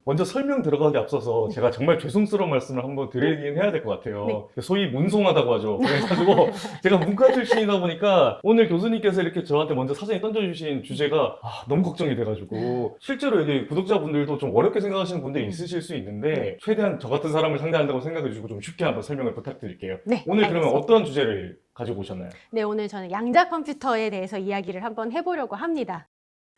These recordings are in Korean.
먼저 설명 들어가기 앞서서 제가 정말 죄송스러운 말씀을 한번 드리긴 해야 될 것 같아요. 네. 소위 문송하다고 하죠. 그래가지고 제가 문과 출신이다 보니까 오늘 교수님께서 이렇게 저한테 먼저 사전에 던져주신 주제가 너무 걱정이 돼가지고 실제로 여기 구독자분들도 좀 어렵게 생각하시는 분들이 있으실 수 있는데 최대한 저 같은 사람을 상대한다고 생각해주시고 좀 쉽게 한번 설명을 부탁드릴게요. 네, 오늘 알겠습니다. 그러면 어떤 주제를 가지고 오셨나요? 네, 오늘 저는 양자 컴퓨터에 대해서 이야기를 한번 해보려고 합니다.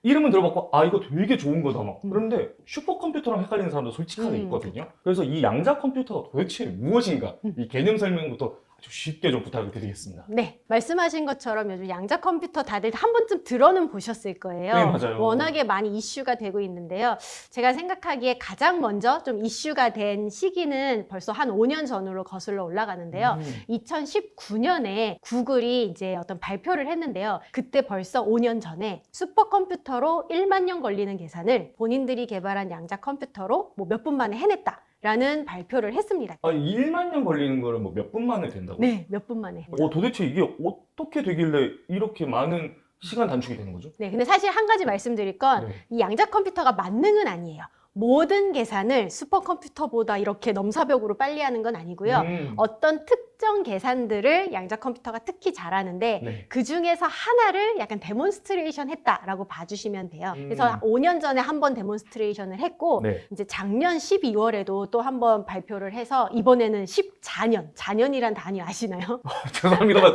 이름은 들어봤고 이거 되게 좋은 거다 막 그런데 슈퍼컴퓨터랑 헷갈리는 사람도 솔직하게 있거든요. 그래서 이 양자 컴퓨터가 도대체 무엇인가 이 개념 설명부터 아주 쉽게 좀 부탁을 드리겠습니다. 네, 말씀하신 것처럼 요즘 양자 컴퓨터 다들 한 번쯤 들어는 보셨을 거예요. 네, 맞아요. 워낙에 많이 이슈가 되고 있는데요. 제가 생각하기에 가장 먼저 좀 이슈가 된 시기는 벌써 한 5년 전으로 거슬러 올라가는데요. 2019년에 구글이 이제 어떤 발표를 했는데요. 그때 벌써 5년 전에 슈퍼컴퓨터로 1만 년 걸리는 계산을 본인들이 개발한 양자 컴퓨터로 뭐 몇 분 만에 해냈다. 라는 발표를 했습니다. 1만 년 걸리는 거를 뭐 몇 분 만에 된다고? 네, 몇 분 만에. 했죠. 도대체 이게 어떻게 되길래 이렇게 많은 시간 단축이 되는 거죠? 네, 근데 사실 한 가지 말씀드릴 건 이 양자 컴퓨터가 만능은 아니에요. 모든 계산을 슈퍼컴퓨터보다 이렇게 넘사벽으로 빨리 하는 건 아니고요. 어떤 특정 계산들을 양자 컴퓨터가 특히 잘하는데 네. 그 중에서 하나를 약간 데몬스트레이션 했다라고 봐주시면 돼요. 그래서 5년 전에 한 번 데몬스트레이션을 했고 네. 이제 작년 12월에도 또 한 번 발표를 해서 이번에는 14년, 자년이란 단위 아시나요? 죄송합니다.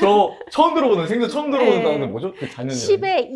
저 처음 들어보는 생전 처음 들어보는 네. 단어는 뭐죠? 그 자녀 10의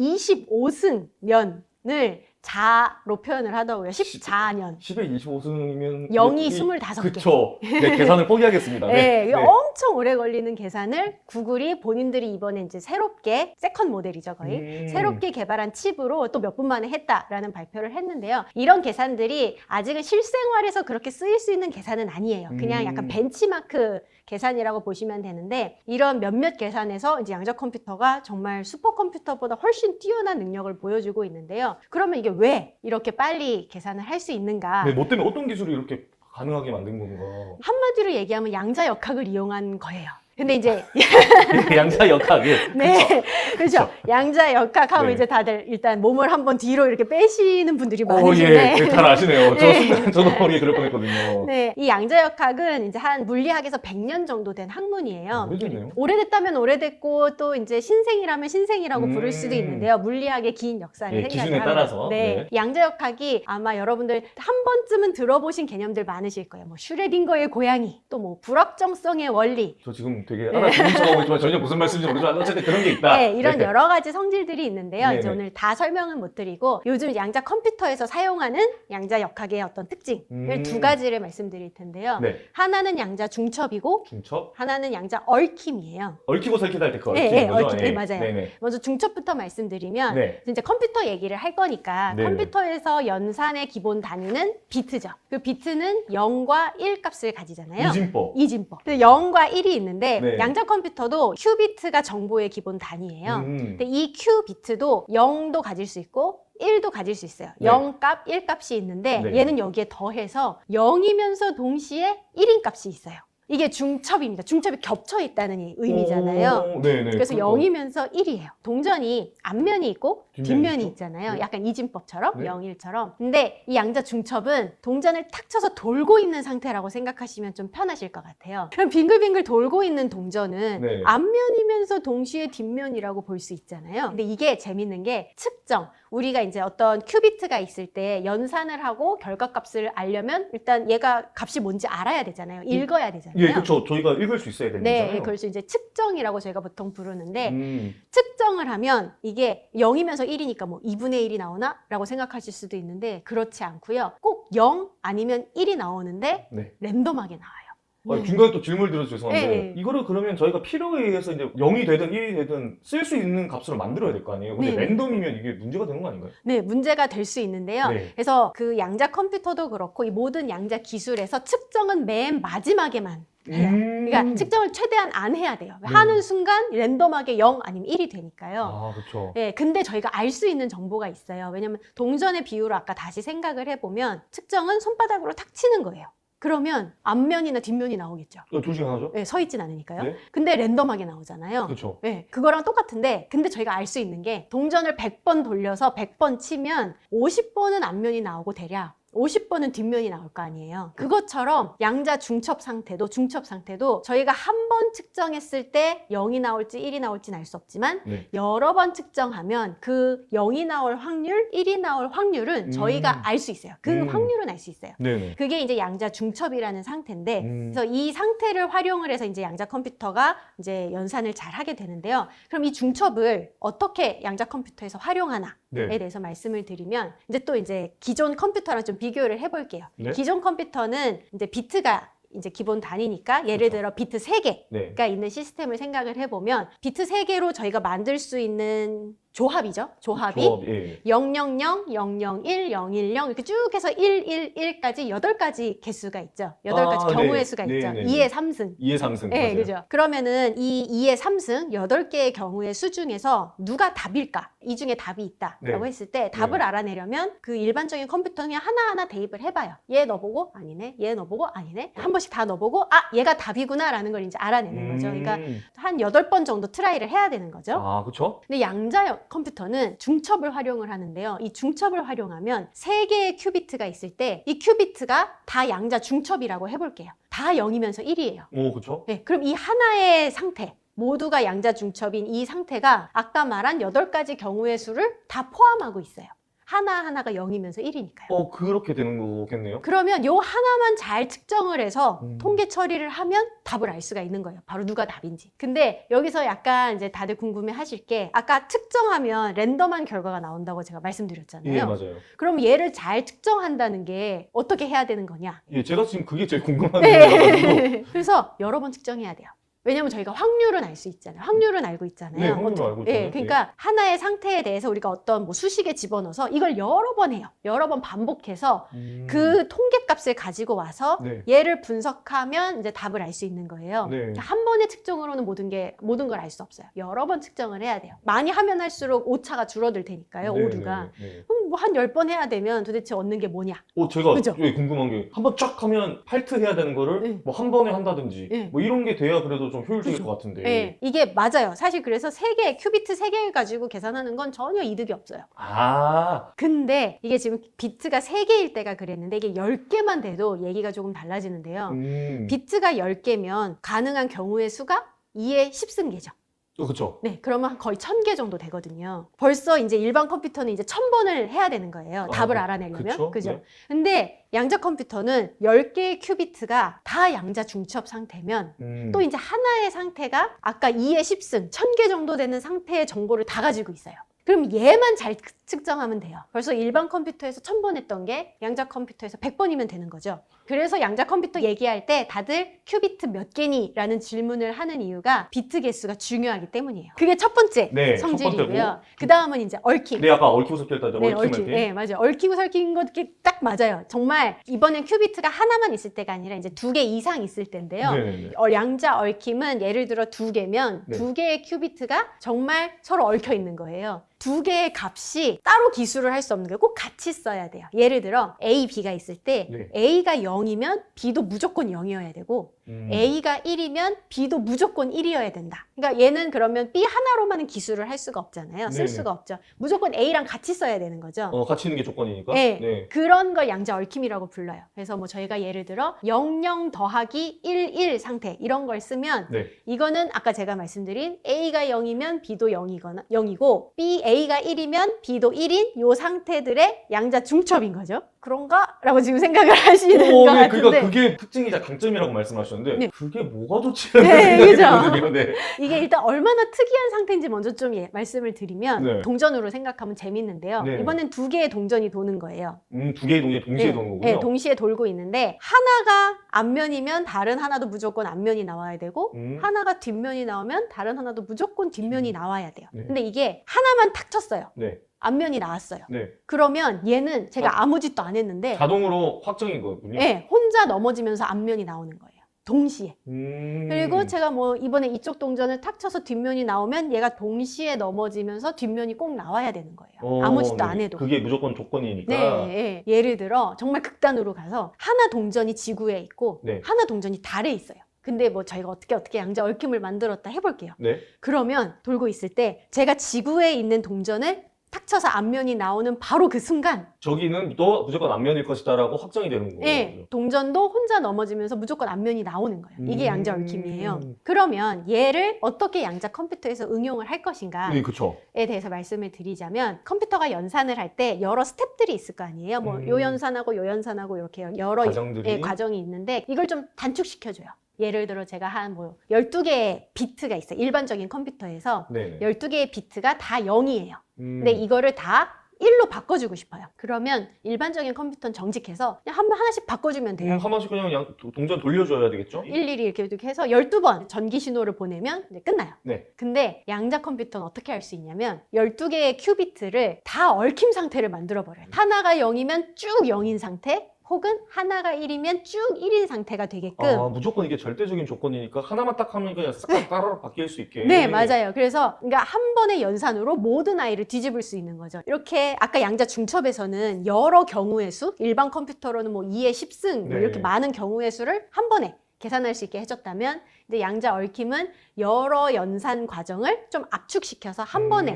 25승년을 자로 표현을 하더라고요. 14년. 10에 25승이면 0이 25개. 그쵸. 네, 계산을 포기하겠습니다. 네, 네. 엄청 오래 걸리는 계산을 구글이 본인들이 이번에 이제 새롭게 세컨 모델이죠 거의 새롭게 개발한 칩으로 또 몇 분 만에 했다라는 발표를 했는데요. 이런 계산들이 아직은 실생활에서 그렇게 쓰일 수 있는 계산은 아니에요. 그냥 약간 벤치마크 계산이라고 보시면 되는데 이런 몇몇 계산에서 이제 양자 컴퓨터가 정말 슈퍼컴퓨터보다 훨씬 뛰어난 능력을 보여주고 있는데요. 그러면 이게 왜 이렇게 빨리 계산을 할 수 있는가? 네, 뭐 때문에 어떤 기술이 이렇게 가능하게 만든 건가? 한마디로 얘기하면 양자 역학을 이용한 거예요. 근데 이제 양자 역학이. 네, 그렇죠. 양자 역학하면 네. 이제 다들 일단 몸을 한번 뒤로 이렇게 빼시는 분들이 예, 많으신데 잘 아시네요. 네. 저도 머리에 그럴 뻔했거든요. 네, 이 양자 역학은 이제 한 물리학에서 100년 정도 된 학문이에요. 오래됐네요. 오래됐다면 오래됐고 또 이제 신생이라면 신생이라고 부를 수도 있는데요. 물리학의 긴 역사를 예, 생각을 기준에 하면. 따라서. 네. 네. 양자 역학이 아마 여러분들 한 번쯤은 들어보신 개념들 많으실 거예요. 뭐 슈레딩거의 고양이, 또 뭐 불확정성의 원리. 저 지금 되게 알아듣는 척하고 있지만 전혀 무슨 말씀인지 모르지만 어쨌든 그런 게 있다. 네, 이런 네. 여러 가지 성질들이 있는데요. 네네. 이제 오늘 다 설명은 못 드리고 요즘 양자 컴퓨터에서 사용하는 양자 역학의 어떤 특징을 두 가지를 말씀드릴 텐데요. 네. 하나는 양자 중첩이고 중첩? 하나는 양자 얽힘이에요. 얽히고 설키다 할 때 그 네, 얽히는 네, 거죠? 얽힘. 네, 맞아요. 네네. 먼저 중첩부터 말씀드리면 네. 이제 컴퓨터 얘기를 할 거니까 네네. 컴퓨터에서 연산의 기본 단위는 비트죠. 그 비트는 0과 1 값을 가지잖아요. 이진법. 이진법. 0과 1이 있는데 네. 양자 컴퓨터도 큐비트가 정보의 기본 단위예요. 근데 이 큐비트도 0도 가질 수 있고 1도 가질 수 있어요. 네. 0값, 1값이 있는데 네. 얘는 여기에 더해서 0이면서 동시에 1인 값이 있어요. 이게 중첩입니다. 중첩이 겹쳐 있다는 의미잖아요. 네네. 그래서 0이면서 1이에요. 동전이 앞면이 있고 뒷면이 있잖아요. 네. 약간 이진법처럼 네. 0, 1처럼. 근데 이 양자 중첩은 동전을 탁 쳐서 돌고 있는 상태라고 생각하시면 좀 편하실 것 같아요. 그럼 빙글빙글 돌고 있는 동전은 네. 앞면이면서 동시에 뒷면이라고 볼 수 있잖아요. 근데 이게 재밌는 게 측정. 우리가 이제 어떤 큐비트가 있을 때 연산을 하고 결과값을 알려면 일단 얘가 값이 뭔지 알아야 되잖아요. 읽어야 되잖아요. 예, 그렇죠. 저희가 읽을 수 있어야 되는 네, 거잖아요. 그래서 이제 측정이라고 저희가 보통 부르는데 측정을 하면 이게 0이면서 1이니까 뭐 2분의 1이 나오나? 라고 생각하실 수도 있는데 그렇지 않고요. 꼭 0 아니면 1이 나오는데 네. 랜덤하게 나와요. 중간에 또 질문을 드려서 죄송한데 네. 이거를 그러면 저희가 필요에 의해서 이제 0이 되든 1이 되든 쓸 수 있는 값으로 만들어야 될 거 아니에요? 근데 네. 랜덤이면 이게 문제가 되는 거 아닌가요? 네, 문제가 될 수 있는데요. 네. 그래서 그 양자 컴퓨터도 그렇고 이 모든 양자 기술에서 측정은 맨 마지막에만 해요. 그러니까 측정을 최대한 안 해야 돼요. 하는 순간 랜덤하게 0 아니면 1이 되니까요. 아, 그렇죠. 네, 근데 저희가 알 수 있는 정보가 있어요. 왜냐면 동전의 비율을 아까 다시 생각을 해보면 측정은 손바닥으로 탁 치는 거예요. 그러면 앞면이나 뒷면이 나오겠죠. 둘 중에 하나죠? 네, 서 있진 않으니까요. 네. 근데 랜덤하게 나오잖아요. 그렇죠. 네, 그거랑 똑같은데 근데 저희가 알 수 있는 게 동전을 100번 돌려서 100번 치면 50번은 앞면이 나오고 대략 50번은 뒷면이 나올 거 아니에요. 그것처럼 양자 중첩 상태도 저희가 한 번 측정했을 때 0이 나올지 1이 나올지는 알 수 없지만 네. 여러 번 측정하면 그 0이 나올 확률, 1이 나올 확률은 저희가 알 수 있어요. 그 확률은 알 수 있어요. 네네. 그게 이제 양자 중첩이라는 상태인데, 그래서 이 상태를 활용을 해서 이제 양자 컴퓨터가 이제 연산을 잘 하게 되는데요. 그럼 이 중첩을 어떻게 양자 컴퓨터에서 활용하나에 네. 대해서 말씀을 드리면, 이제 기존 컴퓨터랑 좀 비교를 해볼게요. 네. 기존 컴퓨터는 이제 비트가 이제 기본 단위니까 예를 그렇죠. 들어 비트 3개가 네. 있는 시스템을 생각을 해보면 비트 3개로 저희가 만들 수 있는 조합이죠. 조합이 조합, 예. 000, 001, 010 이렇게 쭉 해서 111까지 8가지 개수가 있죠. 8가지 아, 경우의 네. 수가 네, 있죠. 네, 2의 3승. 2의 3승. 네, 맞아요. 그죠. 그러면은 이 2의 3승 8개의 경우의 수 중에서 누가 답일까? 이 중에 답이 있다라고 네. 했을 때 답을 알아내려면 그 일반적인 컴퓨터는 그냥 하나하나 대입을 해봐요. 얘 넣어보고 아니네. 얘 넣어보고 아니네. 한 번씩 다 넣어보고 얘가 답이구나라는 걸 이제 알아내는 거죠. 그러니까 한 8번 정도 트라이를 해야 되는 거죠. 아, 그쵸? 근데 양자 컴퓨터는 중첩을 활용을 하는데요. 이 중첩을 활용하면 3개의 큐비트가 있을 때 이 큐비트가 다 양자 중첩이라고 해볼게요. 다 0이면서 1이에요. 오, 그쵸? 네, 그럼 이 하나의 상태, 모두가 양자 중첩인 이 상태가 아까 말한 8가지 경우의 수를 다 포함하고 있어요. 하나하나가 0이면서 1이니까요. 그렇게 되는 거겠네요. 그러면 요 하나만 잘 측정을 해서 음. 통계 처리를 하면 답을 알 수가 있는 거예요. 바로 누가 답인지. 근데 여기서 약간 이제 다들 궁금해 하실 게 아까 측정하면 랜덤한 결과가 나온다고 제가 말씀드렸잖아요. 예, 맞아요. 그럼 얘를 잘 측정한다는 게 어떻게 해야 되는 거냐? 예, 제가 지금 그게 제일 궁금한 거여가지고. 네. 그래서 여러 번 측정해야 돼요. 왜냐면 저희가 확률은 알 수 있잖아요. 확률은 알고 있잖아요. 네, 확률은 알고 있잖아요. 네, 그러니까 하나의 상태에 대해서 우리가 어떤 뭐 수식에 집어넣어서 이걸 여러 번 해요. 여러 번 반복해서 그 통계값을 가지고 와서 네. 얘를 분석하면 이제 답을 알 수 있는 거예요. 네. 한 번의 측정으로는 모든 걸 알 수 없어요. 여러 번 측정을 해야 돼요. 많이 하면 할수록 오차가 줄어들 테니까요. 네, 오류가. 네, 네. 그럼 뭐 한 10번 해야 되면 도대체 얻는 게 뭐냐? 제가 그죠? 예, 궁금한 게 한 번 쫙 하면 팔트 해야 되는 거를 네. 뭐 한 번에 한다든지 네. 뭐 이런 게 돼야 그래도 좀 효율적일 그죠. 것 같은데. 네, 이게 맞아요. 사실 그래서 큐비트 3개 가지고 계산하는 건 전혀 이득이 없어요. 아, 근데 이게 지금 비트가 3개일 때가 그랬는데 이게 10개만 돼도 얘기가 조금 달라지는데요. 비트가 10개면 가능한 경우의 수가 2의 10승계죠. 그렇죠. 네, 그러면 거의 1000개 정도 되거든요. 벌써 이제 일반 컴퓨터는 이제 1000번을 해야 되는 거예요. 답을 알아내려면. 그죠? 네. 근데 양자 컴퓨터는 10개의 큐비트가 다 양자 중첩 상태면 또 이제 하나의 상태가 아까 2의 10승, 1000개 정도 되는 상태의 정보를 다 가지고 있어요. 그럼 얘만 잘 측정하면 돼요. 벌써 일반 컴퓨터에서 1000번 했던 게 양자 컴퓨터에서 100번이면 되는 거죠. 그래서 양자 컴퓨터 얘기할 때 다들 큐비트 몇 개니? 라는 질문을 하는 이유가 비트 개수가 중요하기 때문이에요. 그게 첫 번째 네, 첫 성질이고요. 번째고. 그 다음은 이제 얽힘. 네, 아까 얽히고 설키를 따져. 네, 얽힘할 때. 네, 맞아요. 얽히고 설킨 거 딱 맞아요. 정말 이번엔 큐비트가 하나만 있을 때가 아니라 이제 2개 이상 있을 때인데요. 네네네. 양자 얽힘은 예를 들어 2개면 네. 2개의 큐비트가 정말 서로 얽혀 있는 거예요. 2개의 값이 따로 기술을 할 수 없는 게 꼭 같이 써야 돼요. 예를 들어 A, B가 있을 때 네. A가 0이면 B도 무조건 0이어야 되고 A가 1이면 B도 무조건 1이어야 된다. 그러니까 얘는 그러면 B 하나로만은 기술을 할 수가 없잖아요. 쓸 네네. 수가 없죠. 무조건 A랑 같이 써야 되는 거죠. 같이 있는 게 조건이니까. 네. 네. 그런 걸 양자 얽힘이라고 불러요. 그래서 뭐 저희가 예를 들어 00 더하기 11 상태 이런 걸 쓰면 네. 이거는 아까 제가 말씀드린 A가 0이면 B도 0이고 A가 1이면 B도 1인 요 상태들의 양자 중첩인 거죠. 그런가? 라고 지금 생각을 하시는 것 네, 같은데 그러니까 그게 특징이자 강점이라고 말씀하셨는데 네. 그게 뭐가 좋지라는 네, 생각이 그죠. 들거든요. 네. 이게 일단 얼마나 특이한 상태인지 먼저 좀 말씀을 드리면 네. 동전으로 생각하면 재밌는데요. 네. 이번엔 2개의 동전이 도는 거예요. 2개의 동전이 동시에 네, 도는 거군요. 네, 동시에 돌고 있는데 하나가 앞면이면 다른 하나도 무조건 앞면이 나와야 되고 하나가 뒷면이 나오면 다른 하나도 무조건 뒷면이 나와야 돼요. 네. 근데 이게 하나만 탁 쳤어요. 네. 앞면이 나왔어요. 네. 그러면 얘는 제가 아무 짓도 안 했는데 자동으로 확정인 거군요. 네, 혼자 넘어지면서 앞면이 나오는 거예요. 동시에. 음. 그리고 제가 뭐 이번에 이쪽 동전을 탁 쳐서 뒷면이 나오면 얘가 동시에 넘어지면서 뒷면이 꼭 나와야 되는 거예요. 아무 짓도 네. 안 해도. 그게 무조건 조건이니까. 네, 예를 들어 정말 극단으로 가서 하나 동전이 지구에 있고 네. 하나 동전이 달에 있어요. 근데 뭐 저희가 어떻게 양자 얽힘을 만들었다 해볼게요. 네. 그러면 돌고 있을 때 제가 지구에 있는 동전을 탁 쳐서 앞면이 나오는 바로 그 순간 저기는 또 무조건 앞면일 것이다라고 확정이 되는 거예요. 예, 동전도 혼자 넘어지면서 무조건 앞면이 나오는 거예요. 이게 양자 얽힘이에요. 그러면 얘를 어떻게 양자 컴퓨터에서 응용을 할 것인가에 네, 그렇죠. 대해서 말씀을 드리자면 컴퓨터가 연산을 할 때 여러 스텝들이 있을 거 아니에요. 뭐 요 연산하고 요 연산하고 이렇게 여러 과정들이. 과정이 있는데 이걸 좀 단축시켜줘요. 예를 들어 제가 한 뭐 12개의 비트가 있어요. 일반적인 컴퓨터에서 네. 12개의 비트가 다 0이에요. 음. 근데 이거를 다 1로 바꿔주고 싶어요. 그러면 일반적인 컴퓨터는 정직해서 그냥 한 번 하나씩 바꿔주면 돼요. 한 번씩 그냥 동전 돌려줘야 되겠죠? 일일이 이렇게 해서 12번 전기 신호를 보내면 이제 끝나요. 네. 근데 양자 컴퓨터는 어떻게 할 수 있냐면 12개의 큐비트를 다 얽힘 상태를 만들어버려요. 하나가 0이면 쭉 0인 상태, 혹은 하나가 1이면 쭉 1인 상태가 되게끔. 아, 무조건 이게 절대적인 조건이니까 하나만 딱 하면 그냥 싹 따라락 바뀔 수 있게. 네, 맞아요. 그래서 그러니까 한 번의 연산으로 모든 아이를 뒤집을 수 있는 거죠. 이렇게 아까 양자 중첩에서는 여러 경우의 수, 일반 컴퓨터로는 뭐 2의 10승 뭐 네. 이렇게 많은 경우의 수를 한 번에 계산할 수 있게 해줬다면 이제 양자 얽힘은 여러 연산 과정을 좀 압축시켜서 한 번에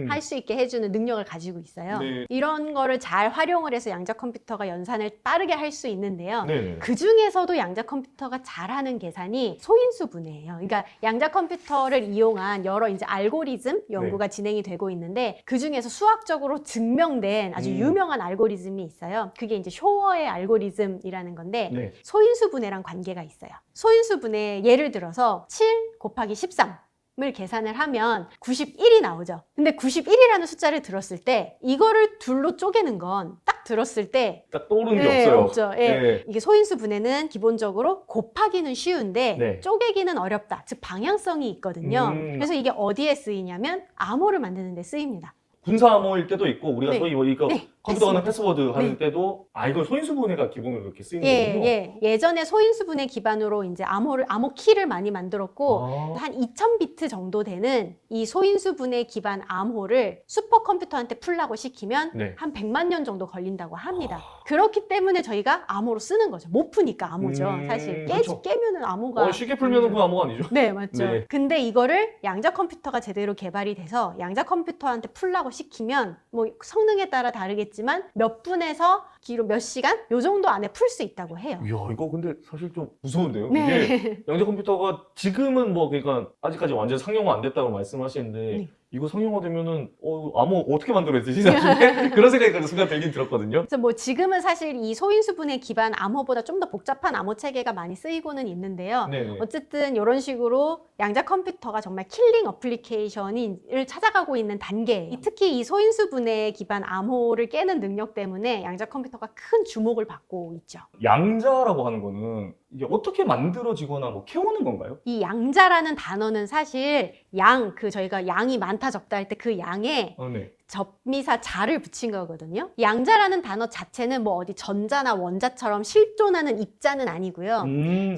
할 수 있게 해주는 능력을 가지고 있어요. 네. 이런 거를 잘 활용을 해서 양자 컴퓨터가 연산을 빠르게 할 수 있는데요. 네. 그 중에서도 양자 컴퓨터가 잘하는 계산이 소인수 분해예요. 그러니까 양자 컴퓨터를 이용한 여러 이제 알고리즘 연구가 진행이 되고 있는데 그 중에서 수학적으로 증명된 아주 유명한 알고리즘이 있어요. 그게 이제 쇼어의 알고리즘이라는 건데 네. 소인수 분해랑 관계가 있어요. 소인수 분해 예를 들어서 7 곱하기 13을 계산을 하면 91이 나오죠. 근데 91이라는 숫자를 들었을 때 이거를 둘로 쪼개는 건 딱 들었을 때 딱 떠오르는 게 없어요. 없죠. 예. 네. 이게 소인수 분해는 기본적으로 곱하기는 쉬운데 네. 쪼개기는 어렵다. 즉 방향성이 있거든요. 그래서 이게 어디에 쓰이냐면 암호를 만드는 데 쓰입니다. 군사 암호일 때도 있고 우리가 네. 소위 뭐 이거 네, 컴퓨터 가는 맞습니다. 패스워드 하는 네. 때도 이건 소인수 분해가 기본으로 이렇게 쓰이는 예, 거군요. 예. 예전에 소인수 분해 기반으로 이제 암호 키를 많이 만들었고 한 2000비트 정도 되는 이 소인수 분해 기반 암호를 슈퍼컴퓨터한테 풀라고 시키면 네. 한 100만 년 정도 걸린다고 합니다. 그렇기 때문에 저희가 암호로 쓰는 거죠. 못 푸니까 암호죠. 사실 그쵸. 깨면은 암호가 쉽게 풀면은 그 암호가 아니죠. 네, 맞죠. 네. 근데 이거를 양자 컴퓨터가 제대로 개발이 돼서 양자 컴퓨터한테 풀라고 시키면 뭐 성능에 따라 다르겠지만 몇 분에서 기로 몇 시간 요 정도 안에 풀 수 있다고 해요. 이야, 이거 근데 사실 좀 무서운데요. 네. 이게 양자 컴퓨터가 지금은 뭐 그러니까 아직까지 완전 상용화 안 됐다고 말씀하시는데 네. 이거 상용화되면은 암호 어떻게 만들어야지 사실 그런 생각이 순간 들긴 들었거든요. 그래서 뭐 지금은 사실 이 소인수 분해 기반 암호보다 좀 더 복잡한 암호 체계가 많이 쓰이고는 있는데요. 네네. 어쨌든 이런 식으로 양자 컴퓨터가 정말 킬링 어플리케이션을 찾아가고 있는 단계예요. 특히 이 소인수 분해 기반 암호를 깨는 능력 때문에 양자 컴퓨터가 큰 주목을 받고 있죠. 양자라고 하는 거는 이게 어떻게 만들어지거나 뭐 캐오는 건가요? 이 양자라는 단어는 사실 저희가 양이 많다 적다 할 때 그 양에 네. 접미사 자를 붙인 거거든요. 양자라는 단어 자체는 뭐 어디 전자나 원자처럼 실존하는 입자는 아니고요.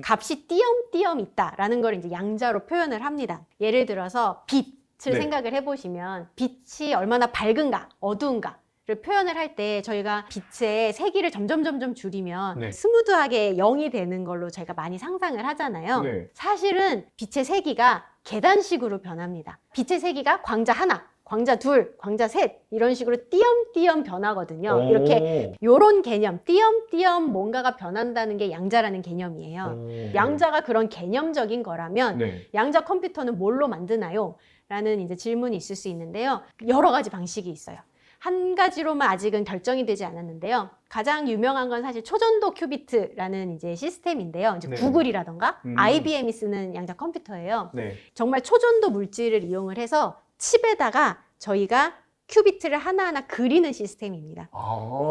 값이 띄엄띄엄 있다라는 걸 이제 양자로 표현을 합니다. 예를 들어서 빛을 네. 생각을 해보시면 빛이 얼마나 밝은가, 어두운가 를 표현을 할 때 저희가 빛의 세기를 점점 줄이면 네. 스무드하게 0이 되는 걸로 저희가 많이 상상을 하잖아요. 네. 사실은 빛의 세기가 계단식으로 변합니다. 빛의 세기가 광자 하나, 광자 둘, 광자 셋 이런 식으로 띄엄띄엄 변하거든요. 이렇게 요런 개념, 띄엄띄엄 뭔가가 변한다는 게 양자라는 개념이에요. 양자가 그런 개념적인 거라면 네. 양자 컴퓨터는 뭘로 만드나요? 라는 이제 질문이 있을 수 있는데요. 여러 가지 방식이 있어요. 한 가지로만 아직은 결정이 되지 않았는데요. 가장 유명한 건 사실 초전도 큐비트라는 이제 시스템인데요. 이제 네. 구글이라던가 IBM이 쓰는 양자 컴퓨터예요. 네. 정말 초전도 물질을 이용을 해서 칩에다가 저희가 큐비트를 하나하나 그리는 시스템입니다.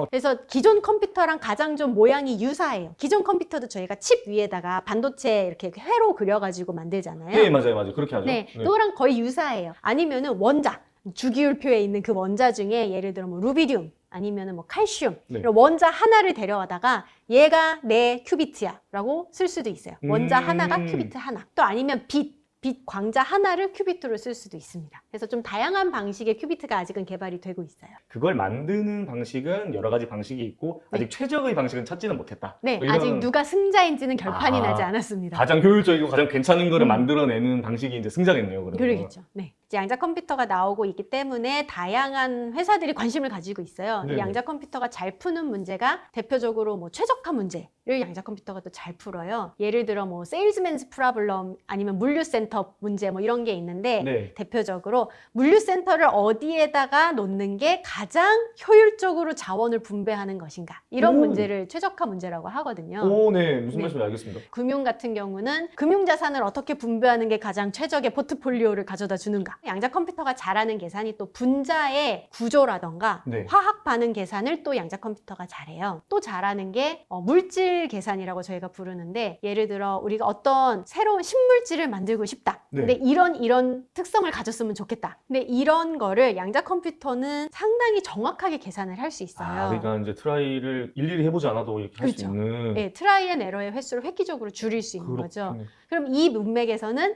그래서 기존 컴퓨터랑 가장 좀 모양이 유사해요. 기존 컴퓨터도 저희가 칩 위에다가 반도체 이렇게 회로 그려가지고 만들잖아요. 네, 맞아요. 그렇게 하죠. 네, 그거랑 거의 유사해요. 아니면은 원자, 주기율표에 있는 그 원자 중에 예를 들어 뭐 루비디움 아니면은 뭐 칼슘 네. 이런 원자 하나를 데려와다가 얘가 내 큐비트야라고 쓸 수도 있어요. 원자 하나가 큐비트 하나. 또 아니면 빛 광자 하나를 큐비트로 쓸 수도 있습니다. 그래서 좀 다양한 방식의 큐비트가 아직은 개발이 되고 있어요. 그걸 만드는 방식은 여러 가지 방식이 있고 아직 네. 최적의 방식은 찾지는 못했다. 네, 뭐 이런 아직 누가 승자인지는 결판이 나지 않았습니다. 가장 효율적이고 가장 괜찮은 거를 만들어내는 방식이 이제 승자겠네요. 그러면. 그러겠죠. 네. 이제 양자 컴퓨터가 나오고 있기 때문에 다양한 회사들이 관심을 가지고 있어요. 네. 이 양자 컴퓨터가 잘 푸는 문제가 대표적으로 뭐 최적화 문제를 양자 컴퓨터가 또 잘 풀어요. 예를 들어 뭐 세일즈맨스 프로블럼 아니면 물류센터 문제 뭐 이런 게 있는데 네. 대표적으로 물류센터를 어디에다가 놓는 게 가장 효율적으로 자원을 분배하는 것인가 이런 오. 문제를 최적화 문제라고 하거든요. 오, 네. 무슨 네. 말씀인지 알겠습니다. 금융 같은 경우는 금융자산을 어떻게 분배하는 게 가장 최적의 포트폴리오를 가져다 주는가. 양자 컴퓨터가 잘하는 계산이 또 분자의 구조라던가 네. 화학 반응 계산을 또 양자 컴퓨터가 잘해요. 또 잘하는 게 물질 계산이라고 저희가 부르는데 예를 들어 우리가 어떤 새로운 신물질을 만들고 싶다. 네. 근데 이런 특성을 가졌으면 좋겠다. 근데 이런 거를 양자 컴퓨터는 상당히 정확하게 계산을 할 수 있어요. 아, 그러니까 이제 트라이를 일일이 해보지 않아도 이렇게 할 수 그렇죠. 있는. 네, 트라이 앤 에러의 횟수를 획기적으로 줄일 수 있는 거죠. 그렇군요. 그럼 이 문맥에서는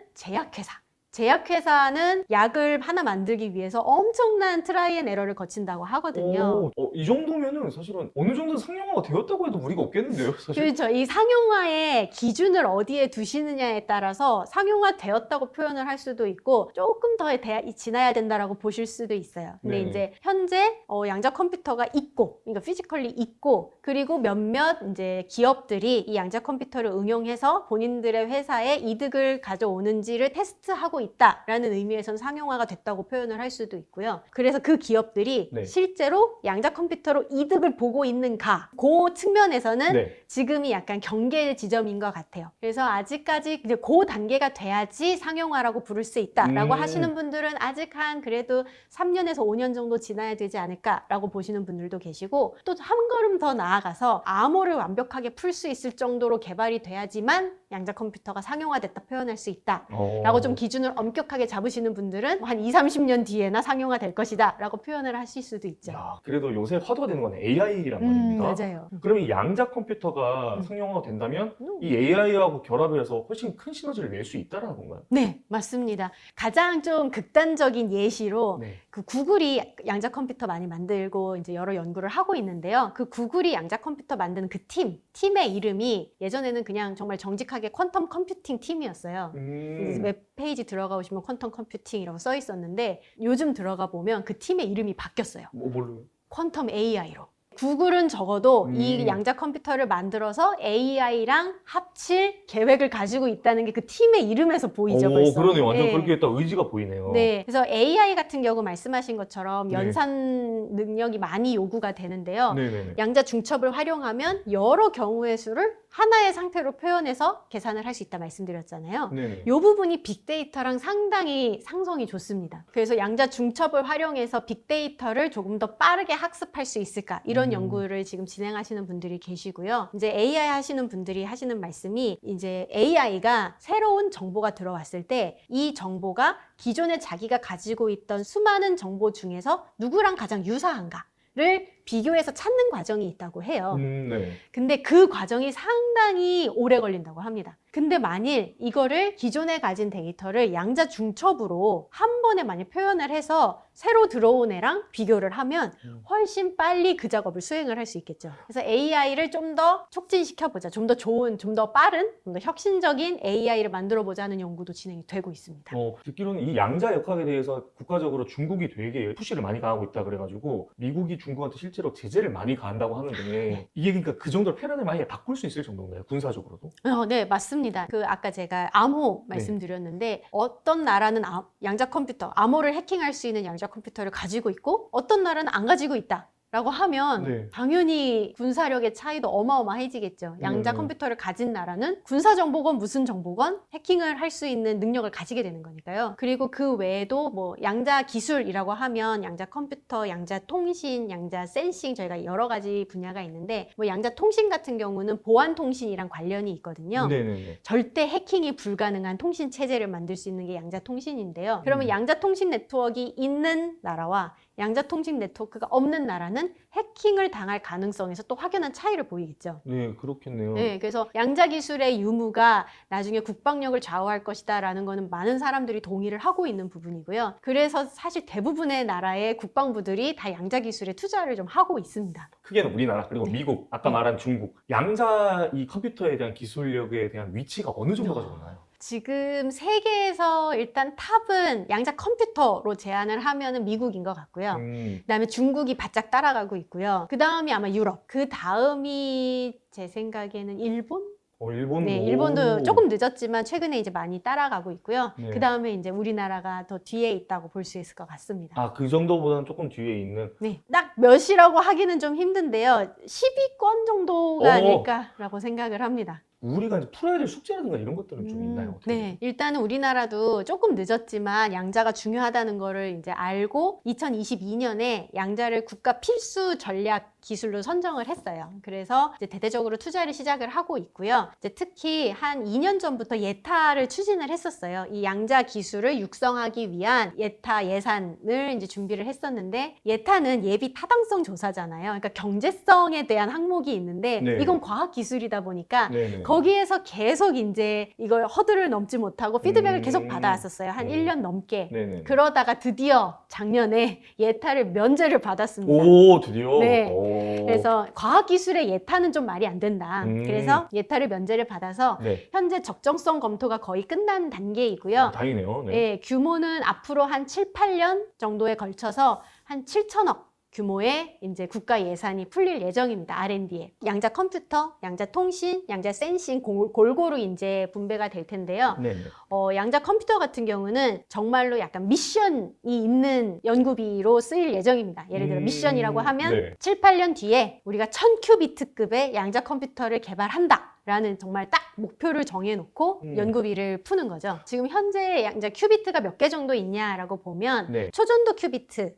제약회사는 약을 하나 만들기 위해서 엄청난 트라이 앤 에러를 거친다고 하거든요. 이 정도면은 사실은 어느 정도 상용화가 되었다고 해도 무리가 없겠는데요, 사실. 그렇죠. 이 상용화의 기준을 어디에 두시느냐에 따라서 상용화 되었다고 표현을 할 수도 있고 조금 더 지나야 된다라고 보실 수도 있어요. 근데 네네. 이제 현재 양자 컴퓨터가 있고, 그러니까 피지컬리 있고, 그리고 몇몇 이제 기업들이 이 양자 컴퓨터를 응용해서 본인들의 회사에 이득을 가져오는지를 테스트하고 있다라는 의미에서는 상용화가 됐다고 표현을 할 수도 있고요. 그래서 그 기업들이 네. 실제로 양자 컴퓨터로 이득을 보고 있는가, 그 측면에서는 네. 지금이 약간 경계 지점인 것 같아요. 그래서 아직까지 이제 그 단계가 돼야지 상용화라고 부를 수 있다라고 하시는 분들은 아직 한 그래도 3년에서 5년 정도 지나야 되지 않을까라고 보시는 분들도 계시고 또 한 걸음 더 나아가서 암호를 완벽하게 풀 수 있을 정도로 개발이 돼야지만 양자 컴퓨터가 상용화됐다 표현할 수 있다라고 좀 기준을 엄격하게 잡으시는 분들은 한 20, 30년 뒤에나 상용화 될 것이다 라고 표현을 하실 수도 있죠. 야, 그래도 요새 화두가 되는 건 AI란 말입니다. 맞아요. 그러면 이 양자 컴퓨터가 상용화가 된다면 이 AI하고 결합을 해서 훨씬 큰 시너지를 낼 수 있다는 건가요? 네, 맞습니다. 가장 좀 극단적인 예시로 네. 그 구글이 양자 컴퓨터 많이 만들고 이제 여러 연구를 하고 있는데요. 그 구글이 양자 컴퓨터 만드는 그 팀의 이름이 예전에는 그냥 정말 정직하게 퀀텀 컴퓨팅 팀이었어요. 이제 웹페이지 들어가 보시면 퀀텀 컴퓨팅이라고 써 있었는데 요즘 들어가 보면 그 팀의 이름이 바뀌었어요. 뭘로요? 퀀텀 AI로. 구글은 적어도 이 음. 양자 컴퓨터를 만들어서 AI랑 합칠 계획을 가지고 있다는 게 그 팀의 이름에서 보이죠, 벌써. 그러네요. 완전 네. 그렇게 딱 의지가 보이네요. 네, 그래서 AI 같은 경우 말씀하신 것처럼 네. 연산 능력이 많이 요구가 되는데요. 네네네. 양자 중첩을 활용하면 여러 경우의 수를 하나의 상태로 표현해서 계산을 할 수 있다 말씀드렸잖아요. 네네. 이 부분이 빅데이터랑 상당히 상성이 좋습니다. 그래서 양자 중첩을 활용해서 빅데이터를 조금 더 빠르게 학습할 수 있을까 이런 연구를 지금 진행하시는 분들이 계시고요. 이제 AI 하시는 분들이 하시는 말씀이 이제 AI가 새로운 정보가 들어왔을 때 이 정보가 기존에 자기가 가지고 있던 수많은 정보 중에서 누구랑 가장 유사한가를 비교해서 찾는 과정이 있다고 해요. 네. 근데 그 과정이 상당히 오래 걸린다고 합니다. 근데 만일 이거를 기존에 가진 데이터를 양자 중첩으로 한 번에 만약 표현을 해서 새로 들어온 애랑 비교를 하면 훨씬 빨리 그 작업을 수행을 할 수 있겠죠. 그래서 AI를 좀 더 촉진시켜보자. 좀 더 좋은, 좀 더 빠른, 좀 더 혁신적인 AI를 만들어보자 하는 연구도 진행이 되고 있습니다. 듣기로는 이 양자 역학에 대해서 국가적으로 중국이 되게 푸시를 많이 가하고 있다 그래가지고 미국이 중국한테 실제로 제재를 많이 가한다고 하는데 이게 그러니까 그 정도로 패러다임을 많이 바꿀 수 있을 정도인가요? 군사적으로도? 네, 맞습니다. 그 아까 제가 암호 말씀드렸는데 어떤 나라는 양자 컴퓨터, 암호를 해킹할 수 있는 양자 컴퓨터를 가지고 있고 어떤 나라는 안 가지고 있다. 라고 하면 네. 당연히 군사력의 차이도 어마어마해지겠죠. 양자 컴퓨터를 가진 나라는 군사정보건 무슨 정보건 해킹을 할 수 있는 능력을 가지게 되는 거니까요. 그리고 그 외에도 뭐 양자 기술이라고 하면 양자 컴퓨터, 양자 통신, 양자 센싱 저희가 여러 가지 분야가 있는데 뭐 양자 통신 같은 경우는 보안 통신이랑 관련이 있거든요. 네네네. 절대 해킹이 불가능한 통신 체제를 만들 수 있는 게 양자 통신인데요. 그러면 양자 통신 네트워크가 있는 나라와 양자 통신 네트워크가 없는 나라는 해킹을 당할 가능성에서 또 확연한 차이를 보이겠죠. 네, 그렇겠네요. 네, 그래서 양자 기술의 유무가 나중에 국방력을 좌우할 것이다라는 거는 많은 사람들이 동의를 하고 있는 부분이고요. 그래서 사실 대부분의 나라의 국방부들이 다 양자 기술에 투자를 좀 하고 있습니다. 크게는 우리나라 그리고 미국, 아까 말한 중국 양자 이 컴퓨터에 대한 기술력에 대한 위치가 어느 정도가 좋나요? 지금 세계에서 일단 탑은 양자 컴퓨터로 제한을 하면은 미국인 것 같고요. 그다음에 중국이 바짝 따라가고 있고요. 그 다음이 아마 유럽. 그 다음이 제 생각에는 일본? 일본도. 네, 일본도 조금 늦었지만 최근에 이제 많이 따라가고 있고요. 네. 그 다음에 이제 우리나라가 더 뒤에 있다고 볼 수 있을 것 같습니다. 아, 그 정도보다는 조금 뒤에 있는. 네, 딱 몇이라고 하기는 좀 힘든데요. 10위권 정도가 아닐까라고 생각을 합니다. 우리가 이제 풀어야 될 숙제라든가 이런 것들은 좀 있나요? 어떻게? 네, 일단은 우리나라도 조금 늦었지만 양자가 중요하다는 거를 이제 알고 2022년에 양자를 국가 필수 전략 기술로 선정을 했어요. 그래서 이제 대대적으로 투자를 시작을 하고 있고요. 이제 특히 한 2년 전부터 예타를 추진을 했었어요. 이 양자 기술을 육성하기 위한 예타 예산을 이제 준비를 했었는데, 예타는 예비 타당성 조사잖아요. 그러니까 경제성에 대한 항목이 있는데 네. 이건 과학 기술이다 보니까 네네. 거기에서 계속 이제 이걸 허들을 넘지 못하고 피드백을 계속 받아왔었어요. 한 1년 넘게. 네네. 그러다가 드디어 작년에 예타를 면제를 받았습니다. 오, 드디어. 네. 오. 그래서 과학기술의 예타는 좀 말이 안 된다. 그래서 예타를 면제를 받아서 네. 현재 적정성 검토가 거의 끝난 단계이고요. 다행이네요. 네. 예, 규모는 앞으로 한 7, 8년 정도에 걸쳐서 한 7천억 규모의 이제 국가 예산이 풀릴 예정입니다. R&D에. 양자 컴퓨터, 양자 통신, 양자 센싱 골고루 이제 분배가 될 텐데요. 네네. 양자 컴퓨터 같은 경우는 정말로 약간 미션이 있는 연구비로 쓰일 예정입니다. 예를 들어 미션이라고 하면 네. 7, 8년 뒤에 우리가 1000큐비트급의 양자 컴퓨터를 개발한다. 라는 정말 딱 목표를 정해놓고 연구비를 푸는 거죠. 지금 현재 양자 큐비트가 몇 개 정도 있냐라고 보면 네. 초전도 큐비트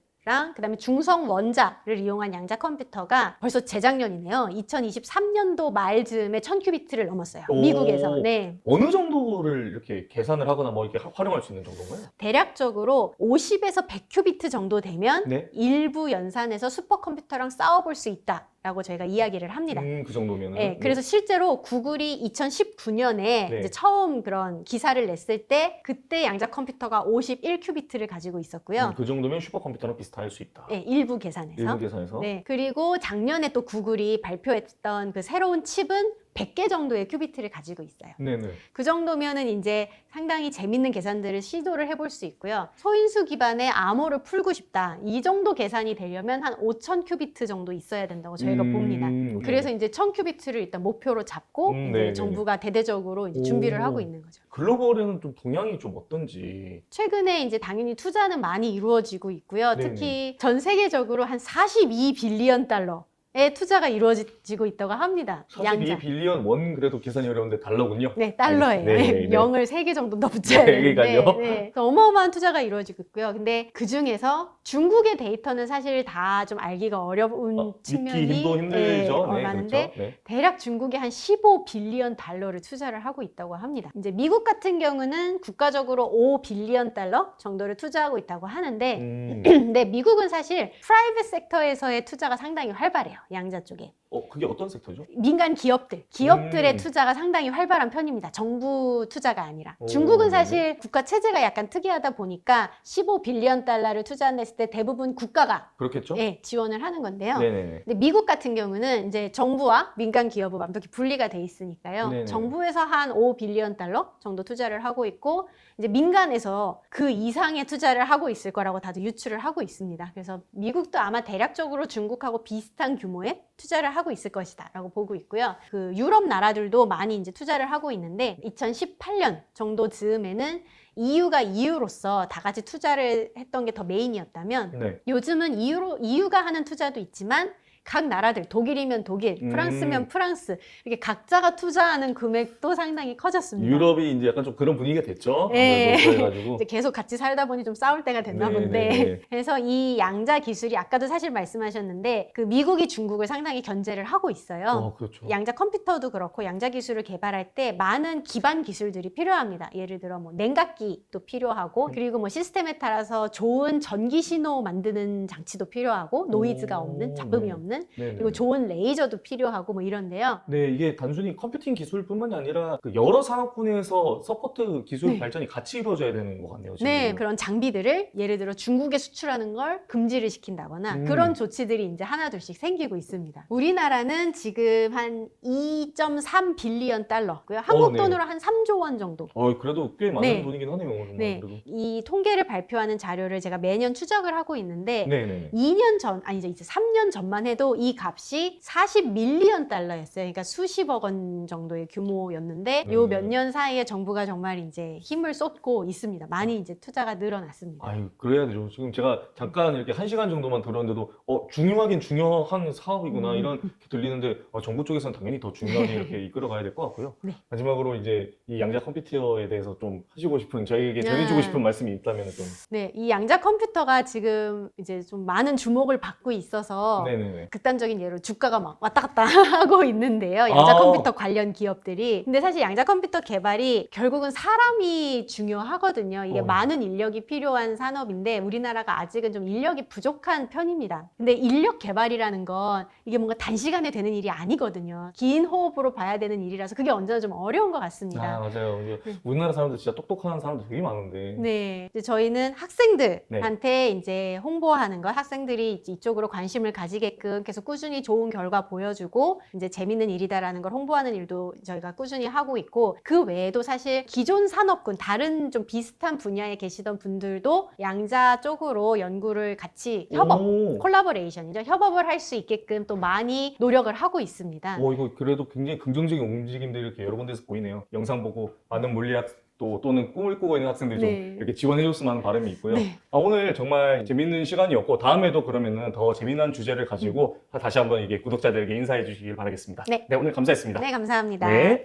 그다음에 중성 원자를 이용한 양자 컴퓨터가 벌써 재작년이네요. 2023년도 말쯤에 1000큐비트를 넘었어요. 오. 미국에서. 네. 어느 정도를 이렇게 계산을 하거나 뭐 이렇게 활용할 수 있는 정도인가요? 대략적으로 50에서 100큐비트 정도 되면 네. 일부 연산에서 슈퍼컴퓨터랑 싸워볼 수 있다라고 저희가 이야기를 합니다. 그 정도면은. 네, 그래서 실제로 구글이 2019년에 네. 이제 처음 그런 기사를 냈을 때 그때 양자 컴퓨터가 51큐비트를 가지고 있었고요. 그 정도면 슈퍼컴퓨터랑 비슷할 수 있다. 네, 일부 계산에서. 일부 계산에서. 네, 그리고 작년에 또 구글이 발표했던 그 새로운 칩은 100개 정도의 큐비트를 가지고 있어요. 네네. 그 정도면은 이제 상당히 재밌는 계산들을 시도를 해볼 수 있고요. 소인수 기반의 암호를 풀고 싶다. 이 정도 계산이 되려면 한 5000 큐비트 정도 있어야 된다고 저희가 봅니다. 그래서 이제 1000 큐비트를 일단 목표로 잡고 이제 네네네. 정부가 대대적으로 이제 준비를 오. 하고 있는 거죠. 글로벌에는 좀 동향이 좀 어떤지. 최근에 이제 당연히 투자는 많이 이루어지고 있고요. 네네. 특히 전 세계적으로 한 42 빌리언 달러의 투자가 이루어지고 있다고 합니다. 42 빌리언 원 그래도 계산이 어려운데 달러군요. 네, 달러예요. 네, 네, 네. 0을 3개 정도 더 붙여야 네, 되는데 그러니까요. 네. 그래서 어마어마한 투자가 이루어지고 있고요. 근데 그중에서 중국의 데이터는 사실 다 좀 알기가 어려운 측면이 믿기 힘들죠. 네, 많은데 그렇죠. 네. 대략 중국이 한 15 빌리언 달러를 투자를 하고 있다고 합니다. 이제 미국 같은 경우는 국가적으로 5 빌리언 달러 정도를 투자하고 있다고 하는데 근데 미국은 사실 프라이빗 섹터에서의 투자가 상당히 활발해요. 양자 쪽에. 그게 어떤 섹터죠? 민간 기업들의 음. 투자가 상당히 활발한 편입니다. 정부 투자가 아니라. 오, 중국은 네네. 사실 국가 체제가 약간 특이하다 보니까 15 빌리언 달러를 투자했을 때 대부분 국가가 그렇겠죠? 예, 지원을 하는 건데요. 네네. 근데 미국 같은 경우는 이제 정부와 민간 기업은 완벽히 분리가 돼 있으니까요. 네네. 정부에서 한 5 빌리언 달러 정도 투자를 하고 있고 이제 민간에서 그 이상의 투자를 하고 있을 거라고 다들 유추를 하고 있습니다. 그래서 미국도 아마 대략적으로 중국하고 비슷한 규모의 투자를 하고 있을 것이다 라고 보고 있고요. 그 유럽 나라들도 많이 이제 투자를 하고 있는데 2018년 정도 즈음에는 EU가 EU로서 다 같이 투자를 했던 게 더 메인이었다면 네. 요즘은 EU가 하는 투자도 있지만 각 나라들, 독일이면 독일, 프랑스면 프랑스 이렇게 각자가 투자하는 금액도 상당히 커졌습니다. 유럽이 이제 약간 좀 그런 분위기가 됐죠. 네. 아무래도 그래가지고. 이제 계속 같이 살다 보니 좀 싸울 때가 됐나 네, 본데 네, 네. 그래서 이 양자 기술이 아까도 사실 말씀하셨는데 그 미국이 중국을 상당히 견제를 하고 있어요. 그렇죠. 양자 컴퓨터도 그렇고 양자 기술을 개발할 때 많은 기반 기술들이 필요합니다. 예를 들어 뭐 냉각기도 필요하고 그리고 뭐 시스템에 따라서 좋은 전기 신호 만드는 장치도 필요하고 노이즈가 없는 잡음이 없는 하는 네네. 그리고 좋은 레이저도 필요하고 뭐 이런데요. 네, 이게 단순히 컴퓨팅 기술뿐만이 아니라 그 여러 산업군에서 서포트 기술 네. 발전이 같이 이루어져야 되는 것 같네요. 지금. 네, 그런 장비들을 예를 들어 중국에 수출하는 걸 금지를 시킨다거나 그런 조치들이 이제 하나둘씩 생기고 있습니다. 우리나라는 지금 한 2.3 빌리언 달러고요. 한국 네. 돈으로 한 3조 원 정도. 그래도 꽤 많은 네. 돈이긴 하네요. 정말 네, 그래도. 이 통계를 발표하는 자료를 제가 매년 추적을 하고 있는데 네네. 2년 전, 아니죠, 이제 3년 전만 해도 이 값이 40밀리언 달러였어요. 그러니까 수십억 원 정도의 규모였는데 요 몇 년 사이에 정부가 정말 이제 힘을 쏟고 있습니다. 많이 이제 투자가 늘어났습니다. 아유, 그래야 되죠. 지금 제가 잠깐 이렇게 1시간 정도만 들었는데도 중요하긴 중요한 사업이구나 이런 게 들리는데 정부 쪽에서는 당연히 더 중요하게 이렇게 이끌어가야 될 것 같고요. 네. 마지막으로 이제 이 양자 컴퓨터에 대해서 좀 하시고 싶은 저희에게 전해주고 싶은 말씀이 있다면 좀. 네, 이 양자 컴퓨터가 지금 이제 좀 많은 주목을 받고 있어서 네네네. 극단적인 예로 주가가 막 왔다 갔다 하고 있는데요. 양자 아. 컴퓨터 관련 기업들이. 근데 사실 양자 컴퓨터 개발이 결국은 사람이 중요하거든요. 이게 많은 인력이 필요한 산업인데 우리나라가 아직은 좀 인력이 부족한 편입니다. 근데 인력 개발이라는 건 이게 뭔가 단시간에 되는 일이 아니거든요. 긴 호흡으로 봐야 되는 일이라서 그게 언제나 좀 어려운 것 같습니다. 맞아요. 이게 우리나라 사람들 진짜 똑똑한 사람들 되게 많은데. 네, 이제 저희는 학생들한테 이제 홍보하는 것, 학생들이 이쪽으로 관심을 가지게끔 계속 꾸준히 좋은 결과 보여주고 이제 재밌는 일이다라는 걸 홍보하는 일도 저희가 꾸준히 하고 있고 그 외에도 사실 기존 산업군, 다른 좀 비슷한 분야에 계시던 분들도 양자 쪽으로 연구를 같이 협업, 콜라보레이션이죠. 협업을 할 수 있게끔 또 많이 노력을 하고 있습니다. 이거 그래도 굉장히 긍정적인 움직임들이 이렇게 여러 군데서 보이네요. 영상 보고 많은 물리학 또는 꿈을 꾸고 있는 학생들 좀 네. 이렇게 지원해줬으면 하는 바람이 있고요. 네. 오늘 정말 재밌는 시간이었고 다음에도 그러면은 더 재미난 주제를 가지고 다시 한번 이게 구독자들에게 인사해 주시길 바라겠습니다. 네. 오늘 감사했습니다. 네, 감사합니다. 네.